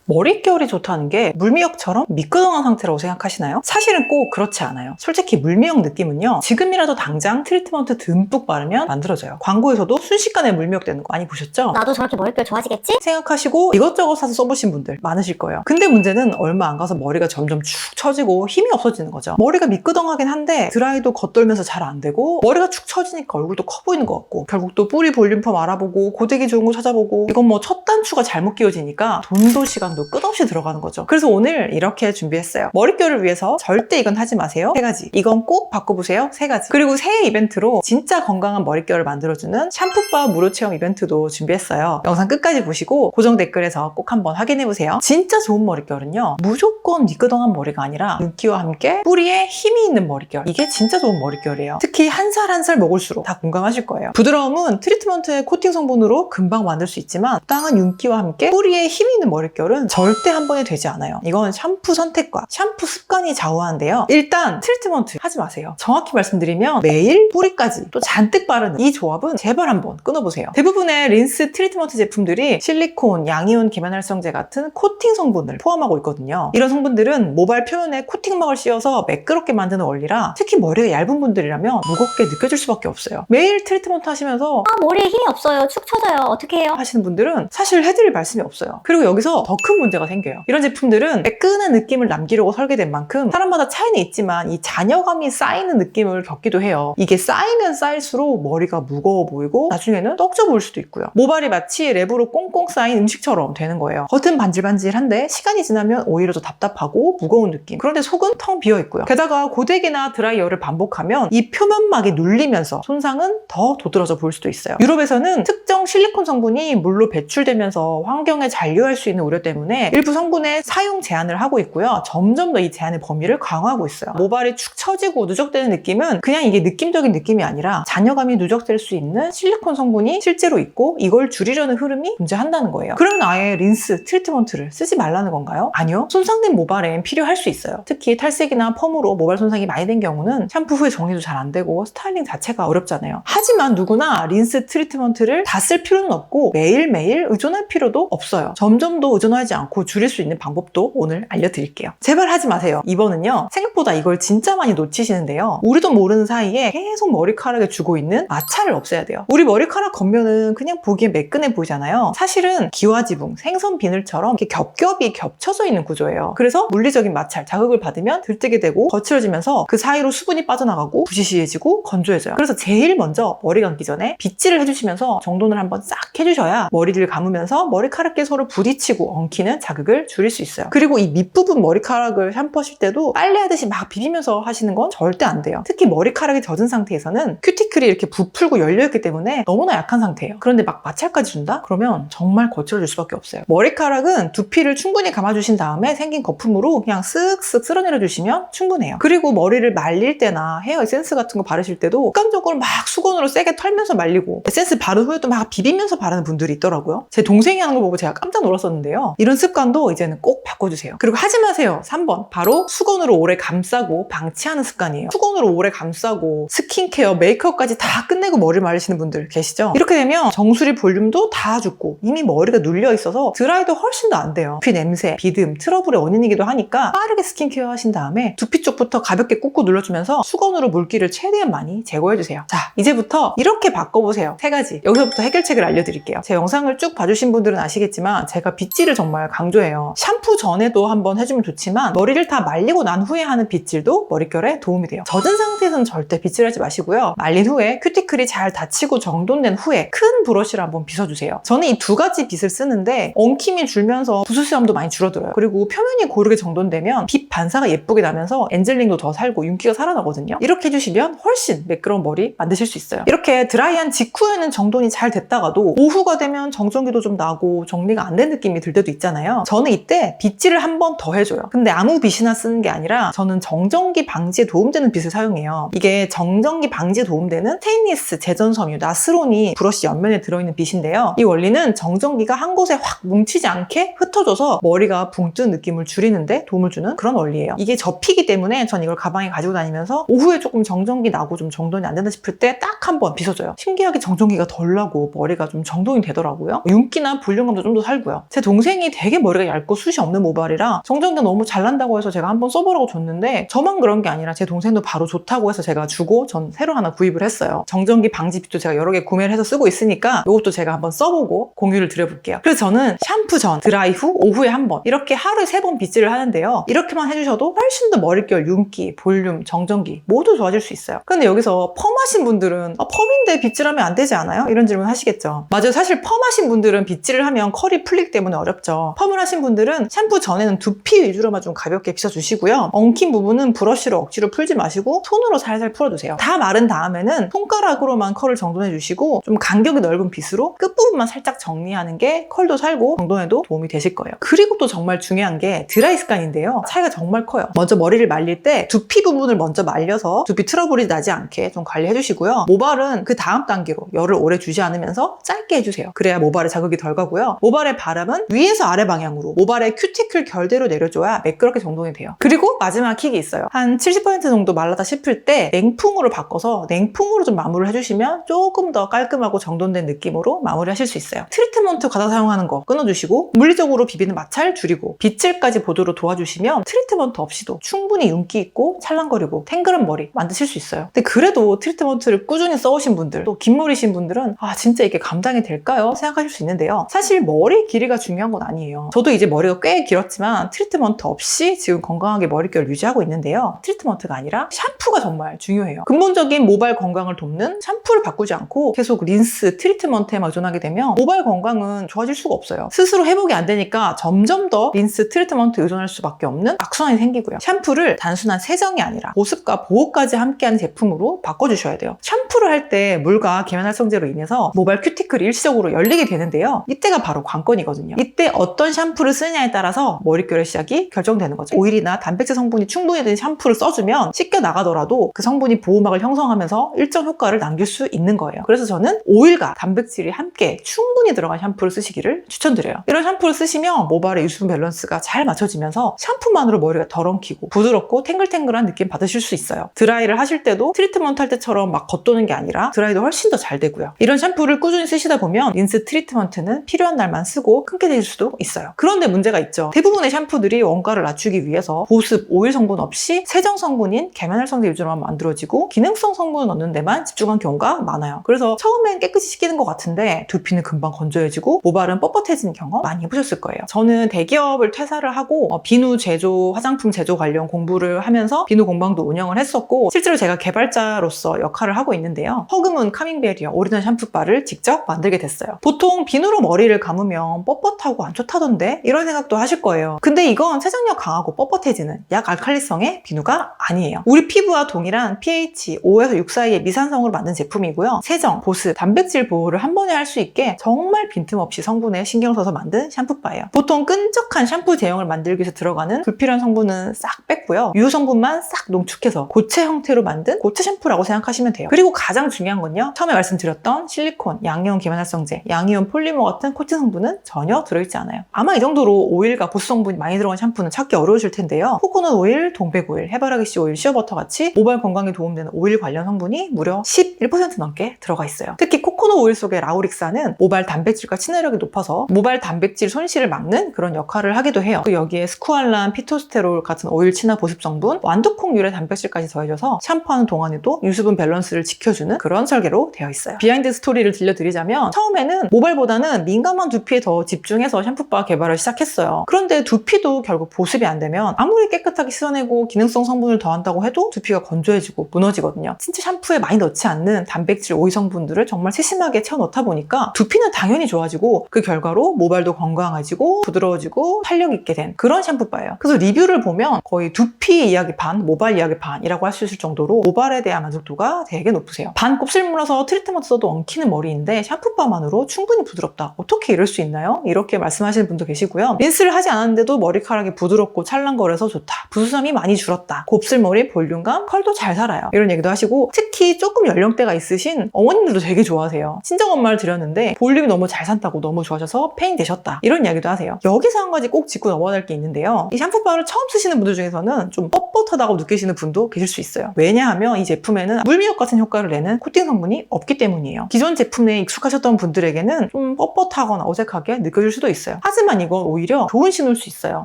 머릿결이 좋다는 게 물미역처럼 미끄덩한 상태라고 생각하시나요? 사실은 꼭 그렇지 않아요. 솔직히 물미역 느낌은요, 지금이라도 당장 트리트먼트 듬뿍 바르면 만들어져요. 광고에서도 순식간에 물미역 되는 거 많이 보셨죠? 나도 저렇게 머릿결 좋아지겠지? 생각하시고 이것저것 사서 써보신 분들 많으실 거예요. 근데 문제는 얼마 안 가서 머리가 점점 축 처지고 힘이 없어지는 거죠. 머리가 미끄덩하긴 한데 드라이도 겉돌면서 잘 안 되고 머리가 축 처지니까 얼굴도 커 보이는 것 같고, 결국 또 뿌리 볼륨펌 알아보고 고데기 좋은 거 찾아보고, 이건 뭐 첫 단추가 잘못 끼워지니까 돈도 시간도 끝없이 들어가는 거죠. 그래서 오늘 이렇게 준비했어요. 머릿결을 위해서 절대 이건 하지 마세요. 3가지. 이건 꼭 바꿔보세요. 3가지. 그리고 새해 이벤트로 진짜 건강한 머릿결을 만들어주는 샴푸바 무료 체험 이벤트도 준비했어요. 영상 끝까지 보시고 고정 댓글에서 꼭 한번 확인해보세요. 진짜 좋은 머릿결은요, 무조건 미끄덩한 머리가 아니라 윤기와 함께 뿌리에 힘이 있는 머릿결. 이게 진짜 좋은 머릿결이에요. 특히 한 살 한 살 먹을수록 다 공감하실 거예요. 부드러움은 트리트먼트의 코팅 성분으로 금방 만들 수 있지만, 땅한 윤기와 함께 뿌리에 힘이 있는 머릿결은 절대 한 번에 되지 않아요. 이건 샴푸 선택과 샴푸 습관이 좌우하는데요. 일단 트리트먼트 하지 마세요. 정확히 말씀드리면 매일 뿌리까지 또 잔뜩 바르는 이 조합은 제발 한번 끊어보세요. 대부분의 린스 트리트먼트 제품들이 실리콘, 양이온 계면활성제 같은 코팅 성분을 포함하고 있거든요. 이런 성분들은 모발 표면에 코팅막을 씌워서 매끄럽게 만드는 원리라 특히 머리가 얇은 분들이라면 무겁게 느껴질 수밖에 없어요. 매일 트리트먼트 하시면서 머리에 힘이 없어요. 축 처져요. 어떻게 해요? 하시는 분들은 사실 해드릴 말씀이 없어요. 그리고 여기서 더 큰 문제가 생겨요. 이런 제품들은 매끈한 느낌을 남기려고 설계된 만큼 사람마다 차이는 있지만 이 잔여감이 쌓이는 느낌을 겪기도 해요. 이게 쌓이면 쌓일수록 머리가 무거워 보이고 나중에는 떡져 보일 수도 있고요. 모발이 마치 랩으로 꽁꽁 쌓인 음식처럼 되는 거예요. 겉은 반질반질한데 시간이 지나면 오히려 더 답답하고 무거운 느낌. 그런데 속은 텅 비어 있고요. 게다가 고데기나 드라이어를 반복하면 이 표면막이 눌리면서 손상은 더 도드라져 보일 수도 있어요. 유럽에서는 특정 실리콘 성분이 물로 배출되면서 환경에 잔류할 수 있는 우려 때문에 일부 성분의 사용 제한을 하고 있고요. 점점 더 이 제한의 범위를 강화하고 있어요. 모발이 축 처지고 누적되는 느낌은 그냥 이게 느낌적인 느낌이 아니라 잔여감이 누적될 수 있는 실리콘 성분이 실제로 있고, 이걸 줄이려는 흐름이 존재한다는 거예요. 그러면 아예 린스, 트리트먼트를 쓰지 말라는 건가요? 아니요. 손상된 모발엔 필요할 수 있어요. 특히 탈색이나 펌으로 모발 손상이 많이 된 경우는 샴푸 후에 정리도 잘 안 되고 스타일링 자체가 어렵잖아요. 하지만 누구나 린스, 트리트먼트를 다 쓸 필요는 없고 매일매일 의존할 필요도 없어요. 점점 더 의존하지 않고 줄일 수 있는 방법도 오늘 알려드릴게요. 제발 하지 마세요. 이번은요, 생각보다 이걸 진짜 많이 놓치시는데요. 우리도 모르는 사이에 계속 머리카락에 주고 있는 마찰을 없애야 돼요. 우리 머리카락 겉면은 그냥 보기에 매끈해 보이잖아요. 사실은 기와지붕, 생선 비늘처럼 이렇게 겹겹이 겹쳐져 있는 구조예요. 그래서 물리적인 마찰, 자극을 받으면 들뜨게 되고 거칠어지면서 그 사이로 수분이 빠져나가고 부시시해지고 건조해져요. 그래서 제일 먼저 머리 감기 전에 빗질을 해주시면서 정돈을 한번 싹 해주셔야 머리를 감으면서 머리카락끼리 서로 부딪히고 엉키는 자극을 줄일 수 있어요. 그리고 이 밑부분 머리카락을 샴푸하실 때도 빨래하듯이 막 비비면서 하시는 건 절대 안 돼요. 특히 머리카락이 젖은 상태에서는 큐티클이 이렇게 부풀고 열려있기 때문에 너무나 약한 상태예요. 그런데 막 마찰까지 준다? 그러면 정말 거칠어질 수밖에 없어요. 머리카락은 두피를 충분히 감아주신 다음에 생긴 거품으로 그냥 쓱쓱 쓸어내려 주시면 충분해요. 그리고 머리를 말릴 때나 헤어 에센스 같은 거 바르실 때도 습관적으로 막 수건으로 세게 털면서 말리고 에센스 바른 후에도 막 비비면서 바르는 분들이 있더라고요. 제 동생이 하는 걸 보고 제가 깜짝 놀랐었는데요. 이런 습관도 이제는 꼭 바꿔주세요. 그리고 하지 마세요. 3번. 바로 수건으로 오래 감싸고 방치하는 습관이에요. 수건으로 오래 감싸고 스킨케어, 메이크업까지 다 끝내고 머리를 말리시는 분들 계시죠? 이렇게 되면 정수리 볼륨도 다 죽고 이미 머리가 눌려 있어서 드라이도 훨씬 더 안 돼요. 두피 냄새, 비듬, 트러블의 원인이기도 하니까 빠르게 스킨케어 하신 다음에 두피 쪽부터 가볍게 꾹꾹 눌러주면서 수건으로 물기를 최대한 많이 제거해주세요. 자, 이제부터 이렇게 바꿔보세요. 3가지. 여기서부터 해결책을 알려드릴게요. 제 영상을 쭉 봐주신 분들은 아시겠지만 제가 빗질을 정말 강조해요. 샴푸 전에도 한번 해주면 좋지만 머리를 다 말리고 난 후에 하는 빗질도 머릿결에 도움이 돼요. 젖은 상태에서는 절대 빗질하지 마시고요. 말린 후에 큐티클이 잘 닫히고 정돈된 후에 큰 브러쉬를 한번 빗어주세요. 저는 이 2가지 빗을 쓰는데 엉킴이 줄면서 부수시함도 많이 줄어들어요. 그리고 표면이 고르게 정돈되면 빗 반사가 예쁘게 나면서 엔젤링도 더 살고 윤기가 살아나거든요. 이렇게 해주시면 훨씬 매끄러운 머리 만드실 수 있어요. 이렇게 드라이한 직후에는 정돈이 잘 됐다가도 오후가 되면 정전기도 좀 나고 정리가 안 된 느낌이 들 때도 있잖아요. 저는 이때 빗질을 한 번 더 해줘요. 근데 아무 빗이나 쓰는 게 아니라 저는 정전기 방지에 도움되는 빗을 사용해요. 있잖아요. 이게 정전기 방지에 도움되는 스테인리스 제전 섬유 나스론이 브러쉬 옆면에 들어있는 빗인데요. 이 원리는 정전기가 한 곳에 확 뭉치지 않게 흩어져서 머리가 붕 뜬 느낌을 줄이는데 도움을 주는 그런 원리예요. 이게 접히기 때문에 전 이걸 가방에 가지고 다니면서 오후에 조금 정전기 나고 좀 정돈이 안 된다 싶을 때 딱 한 번 빗어줘요. 신기하게 정전기가 덜 나고 머리가 좀 정돈이 되더라고요. 윤기나 볼륨감도 좀 더 살고요. 제 동생이 되게 머리가 얇고 숱이 없는 모발이라 정전기가 너무 잘 난다고 해서 제가 한번 써보라고 줬는데 저만 그런 게 아니라 제 동생도 바로 좋다고 해서 제가 주고 전 새로 하나 구입을 했어요. 정전기 방지 빗도 제가 여러 개 구매를 해서 쓰고 있으니까 이것도 제가 한번 써보고 공유를 드려볼게요. 그래서 저는 샴푸 전, 드라이 후, 오후에 한 번 이렇게 하루에 3번 빗질을 하는데요. 이렇게만 해주셔도 훨씬 더 머릿결 윤기, 볼륨, 정전기 모두 좋아질 수 있어요. 근데 여기서 펌하신 분들은 펌인데 빗질하면 안 되지 않아요? 이런 질문 하시겠죠. 맞아요. 사실 펌하신 분들은 빗질을 하면 컬이 풀리기 때문에 어렵죠. 펌을 하신 분들은 샴푸 전에는 두피 위주로만 좀 가볍게 빗어주시고요. 엉킨 부분은 브러쉬로 억지로 풀지 마시고 손으로 살살 풀어주세요. 다 마른 다음에는 손가락으로만 컬을 정돈해주시고 좀 간격이 넓은 빗으로 끝부분만 살짝 정리하는 게 컬도 살고 정돈에도 도움이 되실 거예요. 그리고 또 정말 중요한 게 드라이 습관인데요. 차이가 정말 커요. 먼저 머리를 말릴 때 두피 부분을 먼저 말려서 두피 트러블이 나지 않게 좀 관리해주시고요. 모발은 그 다음 단계로 열을 오래 주지 않으면서 짧게 해주세요. 그래야 모발에 자극이 덜 가고요. 모발의 바람은 위에서 아래 방향으로 모발의 큐티클 결대로 내려줘야 매끄럽게 정돈이 돼요. 그리고 마지막 킥이 있어요. 한 70% 정도 말랐다 싶을 때 냉풍으로 바꿔서 냉풍으로 좀 마무리를 해주시면 조금 더 깔끔하고 정돈된 느낌으로 마무리하실 수 있어요. 트리트먼트 과다 사용하는 거 끊어주시고 물리적으로 비비는 마찰 줄이고 빗질까지 보도록 도와주시면 트리트먼트 없이도 충분히 윤기 있고 찰랑거리고 탱글한 머리 만드실 수 있어요. 근데 그래도 트리트먼트를 꾸준히 써오신 분들 또 긴 머리신 분들은 진짜 이게 감당이 될까요? 생각하실 수 있는데요. 사실 머리 길이가 중요한 건 아니에요. 저도 이제 머리가 꽤 길었지만 트리트먼트 없이 지금 건강하게 머릿결을 유지하고 있는데요. 트리트먼트가 아니라 샴푸가 정말 중요해요. 근본적인 모발 건강을 돕는 샴푸를 바꾸지 않고 계속 린스, 트리트먼트에만 의존하게 되면 모발 건강은 좋아질 수가 없어요. 스스로 회복이 안 되니까 점점 더 린스, 트리트먼트 의존할 수밖에 없는 악순환이 생기고요. 샴푸를 단순한 세정이 아니라 보습과 보호까지 함께하는 제품으로 바꿔주셔야 돼요. 샴푸를 할 때 물과 계면활성제로 인해서 모발 큐티클이 일시적으로 열리게 되는데요. 이때가 바로 관건이거든요. 이때 어떤 샴푸를 쓰느냐에 따라서 머릿결의 시작이 결정되는 거죠. 오일이나 단백질 성분이 충분히 된 샴푸를 써주면 씻겨 나가더라도 그 성분이 보호막을 형성하면서 일정 효과를 남길 수 있는 거예요. 그래서 저는 오일과 단백질이 함께 충분히 들어간 샴푸를 쓰시기를 추천드려요. 이런 샴푸를 쓰시면 모발의 유수분 밸런스가 잘 맞춰지면서 샴푸만으로 머리가 덜 엉키고 부드럽고 탱글탱글한 느낌 받으실 수 있어요. 드라이를 하실 때도 트리트먼트 할 때처럼 막 겉도는 게 아니라 드라이도 훨씬 더 잘 되고요. 이런 샴푸를 꾸준히 쓰시다 보면 린스 트리트먼트는 필요한 날만 쓰고 끊게 될 수도 있어요. 그런데 문제가 있죠. 대부분의 샴푸들이 원가를 낮추기 위해서 보습, 오일 성분 없이 세정 성분인 계면활성제 위주로만 만들어지고 기능성 성분을 넣는 데만 집중한 경우가 많아요. 그래서 처음엔 깨끗이 씻기는 것 같은데 두피는 금방 건조해지고 모발은 뻣뻣해지는 경험 많이 해보셨을 거예요. 저는 대기업을 퇴사를 하고 비누 제조, 화장품 제조 관련 공부를 하면서 비누 공방도 운영을 했었고 실제로 제가 개발자로서 역할을 하고 있는데요. 허그문 카밍베리어 오리지널 샴푸바를 직접 만들게 됐어요. 보통 비누로 머리를 감으면 뻣뻣하고 안 좋다던데 이런 생각도 하실 거예요. 근데 이건 세정력 강하고 뻣뻣해지는 약 알칼리성의 비누가 아니에요. 우리 피부와 동일한 pH 5에서 6 사이의 미산성으로 만든 제품이고요. 세정, 보습, 단백질 보호를 한 번에 할 수 있게 정말 빈틈없이 성분에 신경 써서 만든 샴푸바예요. 보통 끈적한 샴푸 제형을 만들기 위해서 들어가는 불필요한 성분은 싹 뺐고요. 유효 성분만 싹 농축해서 고체 형태로 만든 고체 샴푸라고 생각하시면 돼요. 그리고 가장 중요한 건요. 처음에 말씀드렸던 실리콘, 양이온 계면활성제, 양이온 폴리머 같은 코팅 성분은 전혀 들어있지 않아요. 아마 이 정도로 오일과 보습 성분이 많이 들어간 샴푸는 찾기 어려우실 텐데요. 코코넛 오일, 동백 오일, 해바라기 씨 오일, 시어버터 같이 모발 건강에 도움되는 오일 관련 성분이 무려 11% 넘게 들어가 있어요. 특히 코코넛 오일 속의 라우릭산은 모발 단백질과 친화력이 높아서 모발 단백질 손실을 막는 그런 역할을 하기도 해요. 또 여기에 스쿠알란, 피토스테롤 같은 오일 친화 보습 성분, 완두콩 유래 단백질까지 더해져서 샴푸하는 동안에도 유수분 밸런스를 지켜주는 그런 설계로 되어 있어요. 비하인드 스토리를 들려드리자면 처음에는 모발보다는 민감한 두피에 더 집중해서 샴푸바 개발을 시작했어요. 그런데 두피도 결국 보습이 안 되면 아무리 깨끗하게 씻어내고 기능성 성분을 더한다고 해도 두피가 건조해지고 무너지거든요. 진짜 샴푸에 많이 넣지 않는 단백질 오일 성분들을 정말 세심하게 채워 넣다 보니까 두피는 당연히 좋아지고 그 결과로 모발도 건강해지고 부드러워지고 탄력 있게 된 그런 샴푸바예요. 그래서 리뷰를 보면 거의 두피 이야기 반, 모발 이야기 반이라고 할 수 있을 정도로 모발에 대한 만족도가 되게 높으세요. 반 곱슬 물어서 트리트먼트 써도 엉키는 머리인데 샴푸바만으로 충분히 부드럽다. 어떻게 이럴 수 있나요? 이렇게 말씀하시는 분도 계시고요. 린스를 하지 않았는데도 머리카락이 부드럽고 찰랑거려서 좋다. 부수삼이 많이 줄었다. 곱슬머리 볼륨감, 컬 털도 잘 살아요. 이런 얘기도 하시고 특히 조금 연령대가 있으신 어머님들도 되게 좋아하세요. 친정엄마를 드렸는데 볼륨이 너무 잘 산다고 너무 좋아하셔서 팬이 되셨다. 이런 이야기도 하세요. 여기서 한 가지 꼭 짚고 넘어갈 게 있는데요. 이 샴푸바를 처음 쓰시는 분들 중에서는 좀 뻣뻣하다고 느끼시는 분도 계실 수 있어요. 왜냐하면 이 제품에는 물미역 같은 효과를 내는 코팅 성분이 없기 때문이에요. 기존 제품에 익숙하셨던 분들에게는 좀 뻣뻣하거나 어색하게 느껴질 수도 있어요. 하지만 이건 오히려 좋은 신호일 수 있어요.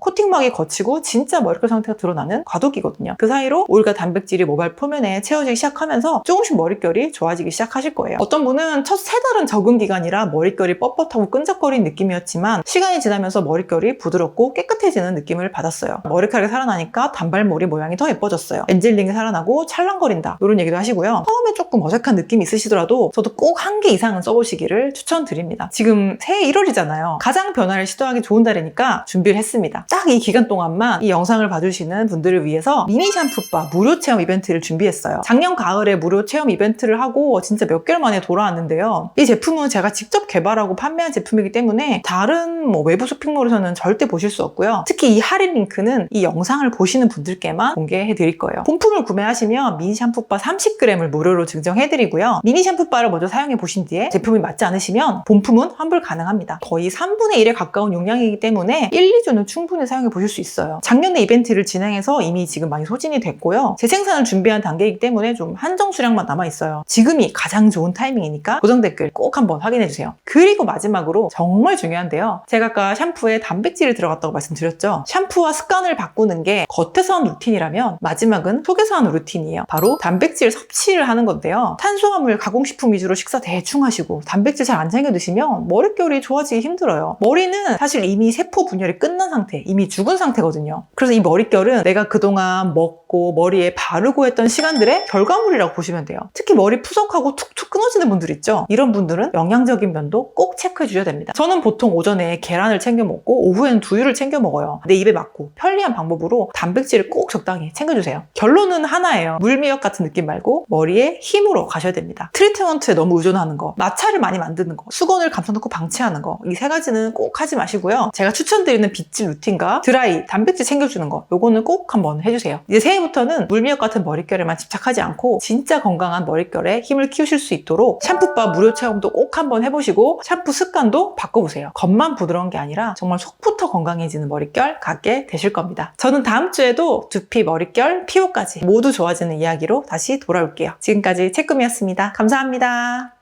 코팅막이 거치고 진짜 머릿결 상태가 드러나는 과도기거든요. 그 사이로 오일과 단백질이 모발 표면에 채워지기 시작하면서 조금씩 머릿결이 좋아지기 시작하실 거예요. 어떤 분은 첫 3달은 적응 기간이라 머릿결이 뻣뻣하고 끈적거리는 느낌이었지만 시간이 지나면서 머릿결이 부드럽고 깨끗해지는 느낌을 받았어요. 머리카락이 살아나니까 단발머리 모양이 더 예뻐졌어요. 엔젤링이 살아나고 찰랑거린다. 이런 얘기도 하시고요. 처음에 조금 어색한 느낌이 있으시더라도 저도 꼭 한 개 이상은 써보시기를 추천드립니다. 지금 새해 1월이잖아요. 가장 변화를 시도하기 좋은 달이니까 준비를 했습니다. 딱 이 기간 동안만 이 영상을 봐주시는 분들을 위해서 미니 샴푸바 무료 체험 이벤트를 준비했어요. 작년 가을에 무료 체험 이벤트를 하고 진짜 몇 개월 만에 돌아왔는데요. 이 제품은 제가 직접 개발하고 판매한 제품이기 때문에 다른 외부 쇼핑몰에서는 절대 보실 수 없고요. 특히 이 할인 링크는 이 영상을 보시는 분들께만 공개해 드릴 거예요. 본품을 구매하시면 미니 샴푸바 30g을 무료로 증정해 드리고요. 미니 샴푸바를 먼저 사용해 보신 뒤에 제품이 맞지 않으시면 본품은 환불 가능합니다. 거의 3분의 1에 가까운 용량이기 때문에 1, 2주는 충분히 사용해 보실 수 있어요. 작년에 이벤트를 진행해서 이미 지금 많이 소진이 됐고요. 재생산을 준비한 단계이기 때문에 좀 한정 수량만 남아 있어요. 지금이 가장 좋은 타이밍이니까 고정 댓글 꼭 한번 확인해 주세요. 그리고 마지막으로 정말 중요한데요. 제가 아까 샴푸에 단백질이 들어갔다고 말씀드렸죠. 샴푸와 습관을 바꾸는 게 겉에서 하는 루틴이라면 마지막은 속에서 하는 루틴이에요. 바로 단백질 섭취를 하는 건데요. 탄수화물, 가공식품 위주로 식사 대충 하시고 단백질 잘 안 챙겨 드시면 머릿결이 좋아지기 힘들어요. 머리는 사실 이미 세포 분열이 끝난 상태, 이미 죽은 상태거든요. 그래서 이 머릿결은 내가 그동안 먹고 머리에 바르고 했던 시간들의 결과물이라고 보시면 돼요. 특히 머리 푸석하고 툭툭 끊어지는 분들 있죠. 이런 분들은 영양적인 면도 꼭 체크해 주셔야 됩니다. 저는 보통 오전에 계란을 챙겨 먹고 오후에는 두유를 챙겨 먹어요. 내 입에 맞고 편리한 방법으로 단백질을 꼭 적당히 챙겨주세요. 결론은 하나예요. 물미역 같은 느낌 말고 머리에 힘으로 가셔야 됩니다. 트리트먼트에 너무 의존하는 거, 마찰을 많이 만드는 거, 수건을 감싸놓고 방치하는 거, 이 3가지는 꼭 하지 마시고요. 제가 추천드리는 빗질 루틴과 드라이, 단백질 챙겨주는 거, 요거는 꼭 한번 해주세요. 이제 새해부터는 물미역 같은 머릿결에만 집착하지 않고 진짜 건강한 머릿결에 힘을 키우실 수 있도록 샴푸바 무료 체험도 꼭 한번 해보시고 샴푸 습관도 바꿔보세요. 겉만 부드러운 게 아니라 정말 속부터 건강해지는 머릿결 갖게 되실 겁니다. 저는 다음 주에도 두피, 머릿결, 피부까지 모두 좋아지는 이야기로 다시 돌아올게요. 지금까지 채꿈이었습니다. 감사합니다.